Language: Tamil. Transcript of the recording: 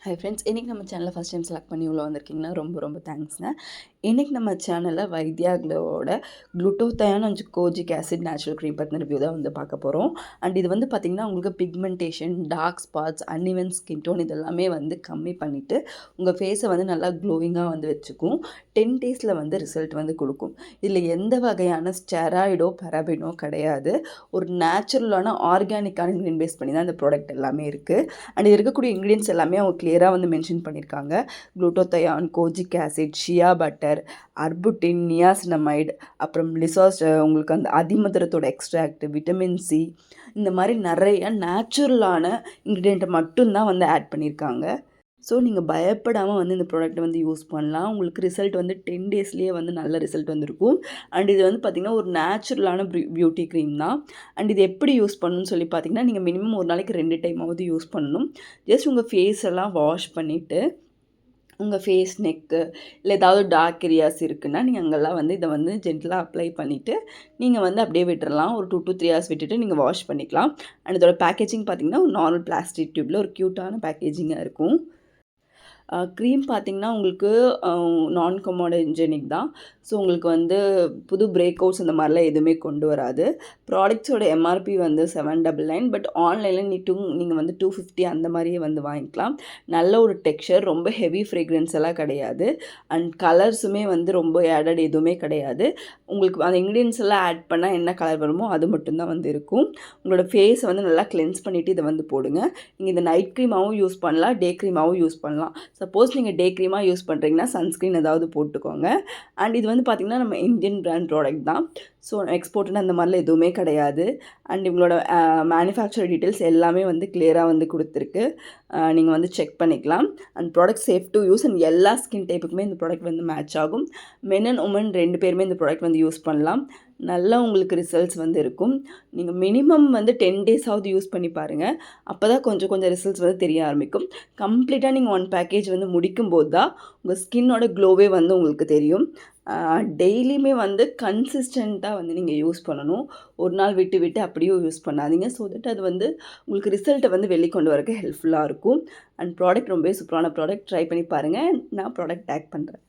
ஹாய் ஃப்ரெண்ட்ஸ், இன்றைக்கி நம்ம சேனலில் ஃபஸ்ட் டைம் செலக்ட் பண்ணி உள்ள வந்திருக்கீங்கன்னா ரொம்ப ரொம்ப தேங்க்ஸ்ங்க. இன்றைக்கி நம்ம சேனலில் வைத்யா க்ளோவோட glutathione and kojic acid natural cream பற்றின ரிவ்யூ தான் வந்து பார்க்க போகிறோம். அண்ட் இது வந்து பார்த்திங்கன்னா உங்களுக்கு pigmentation, dark spots, uneven skin tone இதெல்லாமே வந்து கம்மி பண்ணிவிட்டு உங்கள் ஃபேஸை வந்து நல்லா க்ளோயிங்காக வந்து வச்சுக்கும். 10 டேஸில் வந்து ரிசல்ட் வந்து கொடுக்கும். இதில் எந்த வகையான ஸ்டெராய்டோ பெராபினோ கிடையாது. ஒரு நேச்சுரலான ஆர்கானிக்கான இன்க்ரீடியன்ட் பேஸ் பண்ணி தான் இந்த ப்ராடக்ட் எல்லாமே இருக்குது. அண்ட் இது இருக்கக்கூடிய இன்க்ரீடியன்ட்ஸ் எல்லாமே அவங்க கிளியராக வந்து மென்ஷன் பண்ணியிருக்காங்க. Glutathione, kojic acid, shea butter, arbutin, niacinamide, அப்புறம் லிசாஸ், உங்களுக்கு அந்த அதிமதுரத்தோட எக்ஸ்ட்ராக்ட், விட்டமின் சி, இந்த மாதிரி நிறைய நேச்சுரலான இன்க்ரீடியண்ட்டை மட்டும்தான் வந்து ஆட் பண்ணியிருக்காங்க. ஸோ நீங்கள் பயப்படாமல் வந்து இந்த ப்ராடக்ட்டை வந்து யூஸ் பண்ணலாம். உங்களுக்கு ரிசல்ட் வந்து 10 டேஸ்லேயே வந்து நல்ல ரிசல்ட் வந்துருக்கும். அண்ட் இது வந்து பார்த்திங்கன்னா ஒரு நேச்சுரலான பியூட்டி க்ரீம் தான். அண்ட் இது எப்படி யூஸ் பண்ணணும்னு சொல்லி பார்த்தீங்கன்னா, நீங்கள் மினிமம் ஒரு நாளைக்கு 2 டைமாவது யூஸ் பண்ணணும். ஜஸ்ட் உங்கள் ஃபேஸ் எல்லாம் வாஷ் பண்ணிவிட்டு உங்கள் ஃபேஸ், நெக்கு இல்லை ஏதாவது டார்க் ஏரியாஸ் இருக்குன்னா நீங்கள் அங்கெல்லாம் வந்து இதை வந்து ஜென்டலாக அப்ளை பண்ணிவிட்டு நீங்கள் வந்து அப்படியே விட்டுறலாம். ஒரு 2 to 3 ஹவர்ஸ் விட்டுட்டு நீங்கள் வாஷ் பண்ணிக்கலாம். அண்ட் இதோட பேக்கேஜிங் பார்த்திங்கன்னா ஒரு நார்மல் பிளாஸ்டிக் டியூப்பில் ஒரு க்யூட்டான பேக்கேஜிங்காக இருக்கும். க்ரீம் பார்த்திங்கன்னா உங்களுக்கு நான் கமோடஜெனிக் தான். ஸோ உங்களுக்கு வந்து புது பிரேக் அவுட்ஸ் அந்த மாதிரிலாம் எதுவுமே கொண்டு வராது. ப்ராடக்ட்ஸோட எம்ஆர்பி வந்து 799, பட் ஆன்லைனில் நீங்கள் வந்து 250 அந்த மாதிரியே வந்து வாங்கிக்கலாம். நல்ல ஒரு டெக்ஸ்சர், ரொம்ப ஹெவி ஃப்ரேக்ரன்ஸ் எல்லாம் கிடையாது. அண்ட் கலர்ஸுமே வந்து ரொம்ப ஆடட் எதுவுமே கிடையாது. உங்களுக்கு அந்த இன்க்ரீடியன்ஸ் எல்லாம் ஆட் பண்ணால் என்ன கலர் வருமோ அது மட்டும்தான் வந்து இருக்கும். உங்களோட ஃபேஸை வந்து நல்லா கிளென்ஸ் பண்ணிவிட்டு இதை வந்து போடுங்க. நீங்கள் இந்த நைட் க்ரீமாகவும் யூஸ் பண்ணலாம், டே க்ரீமாகவும் யூஸ் பண்ணலாம். சப்போஸ் நீங்கள் டே க்ரீமாக யூஸ் பண்ணுறீங்கன்னா சன்ஸ்க்ரீன் ஏதாவது போட்டுக்கோங்க. அண்ட் இது வந்து பார்த்திங்கன்னா நம்ம இந்தியன் பிராண்ட் ப்ராடக்ட் தான். ஸோ எக்ஸ்போர்ட்டுன்னு அந்த மாதிரிலாம் எதுவுமே கிடையாது. அண்ட் இவங்களோட மேனுஃபேக்சர் டீட்டெயில்ஸ் எல்லாமே வந்து கிளியராக வந்து கொடுத்துருக்கு. நீங்கள் வந்து செக் பண்ணிக்கலாம். And product safe to use and எல்லா ஸ்கின் டைப்புக்குமே இந்த ப்ராடக்ட் வந்து மேட்ச் ஆகும். மென் அண்ட் உமன் 2 பேருமே இந்த ப்ராடக்ட் வந்து யூஸ் பண்ணலாம். நல்லா உங்களுக்கு ரிசல்ட்ஸ் வந்து இருக்கும். நீங்கள் மினிமம் வந்து 10 டேஸாவது யூஸ் பண்ணி பாருங்கள். அப்போ தான் கொஞ்சம் கொஞ்சம் ரிசல்ட்ஸ் வந்து தெரிய ஆரம்பிக்கும். கம்ப்ளீட்டாக நீங்கள் 1 பேக்கேஜ் வந்து முடிக்கும்போது தான் உங்கள் ஸ்கின்னோட க்ளோவே வந்து உங்களுக்கு தெரியும். டெய்லியுமே வந்து கன்சிஸ்டண்ட்டாக வந்து நீங்கள் யூஸ் பண்ணணும். ஒரு நாள் விட்டு விட்டு அப்படியே யூஸ் பண்ணாதீங்க. ஸோ தட் அது வந்து உங்களுக்கு ரிசல்ட்டை வந்து வெளிக்கொண்டு வரக்கு ஹெல்ப்ஃபுல்லாக இருக்கும். அண்ட் ப்ராடக்ட் ரொம்பவே சூப்பரான ப்ராடக்ட். ட்ரை பண்ணி பாருங்கள். நான் ப்ராடக்ட் டேக் பண்ணுறேன்.